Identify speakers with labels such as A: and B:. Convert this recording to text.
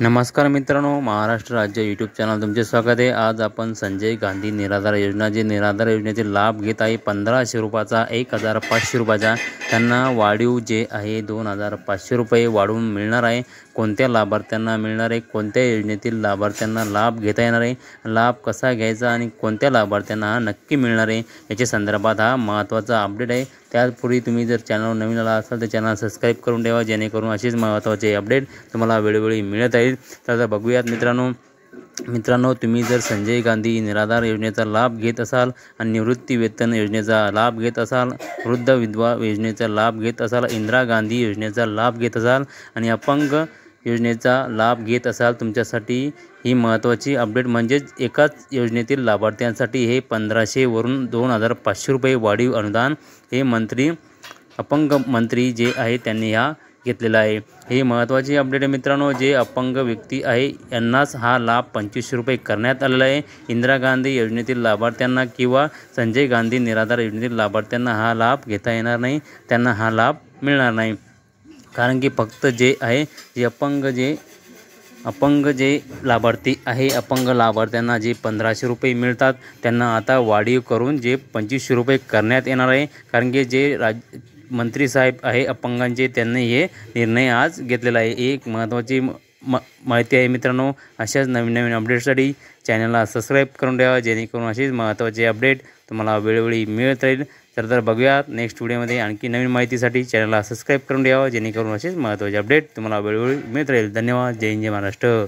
A: नमस्कार मित्रांनो, महाराष्ट्र राज्य यूट्यूब चॅनल तुमचे स्वागत आहे। आज आपण संजय गांधी निराधार योजना जे निराधार योजनेचे लाभ घेत आहे 1500 रुपयाचा 1500 रुपयाचा त्यांना वाढीव जे आहे 2500 रुपये वाढवून मिळणार आहे। कोणत्या लाभार्थ्यांना मिळणार आहे, कोणत्या योजनेतील लाभार्थ्यांना लाभ घेता येणार आहे, लाभ कसा घ्यायचा आणि कोणत्या लाभार्थ्यांना हा नक्की मिळणार आहे याच्या संदर्भात हा महत्त्वाचा अपडेट आहे। त्यापूर्वी तुम्ही जर चॅनलवर नवीन आला असाल तर चॅनल सबस्क्राईब करून ठेवा, जेणेकरून असेच महत्त्वाचे अपडेट तुम्हाला वेळोवेळी मिळत आहेत। तर बघूयात मित्रांनो, तुम्ही जर संजय गांधी निराधार योजनेचा लाभ घेत असाल आणि निवृत्ती वेतन योजनेचा लाभ घेत असाल, वृद्ध विधवा योजनेचा लाभ घेत असाल, इंदिरा गांधी योजनेचा लाभ घेत असाल आणि अपंग योजनेचा लाभ घेत असाल, तुमच्यासाठी ही महत्त्वाची अपडेट म्हणजेच एकाच योजनेतील लाभार्थ्यांसाठी हे 1500 वरून 2500 रुपये वाढीव अनुदान हे अपंग मंत्री जे आहे त्यांनी घेतलेला आहे। हे महत्त्वाची अपडेट आहे मित्रांनो। जे अपंग व्यक्ती आहे यांनाच हा लाभ 2500 रुपये करण्यात आलेला आहे। इंदिरा गांधी योजनेतील लाभार्थ्यांना किंवा संजय गांधी निराधार योजनेतील लाभार्थ्यांना हा लाभ घेता येणार नाही, त्यांना हा लाभ मिळणार नाही। कारण की फक्त जे आहे अपंग जे लाभार्थी आहे, अपंग लाभार्थ्यांना जे 1500 रुपये मिळतात त्यांना आता वाढीव करून जे 2500 रुपये करण्यात येणार आहे। कारण की जे मंत्री साहेब आहे अपंगांचे त्यांनी हे निर्णय आज घेतलेला आहे। एक महत्त्वाची माहिती आहे मित्रांनो। अशाच नवीन अपडेटसाठी चॅनलला सबस्क्राईब करून ठेवा, जेणेकरून असेच महत्त्वाचे अपडेट तुम्हाला वेळोवेळी मिळत राहील। तर बघूया नेक्स्ट व्हिडिओमध्ये आणखी नवीन माहितीसाठी चॅनलला सबस्क्राईब करून ठेवा, जेणेकरून असेच महत्त्वाचे अपडेट तुम्हाला वेळोवेळी मिळत राहील। धन्यवाद। जय हिंद, जय महाराष्ट्र।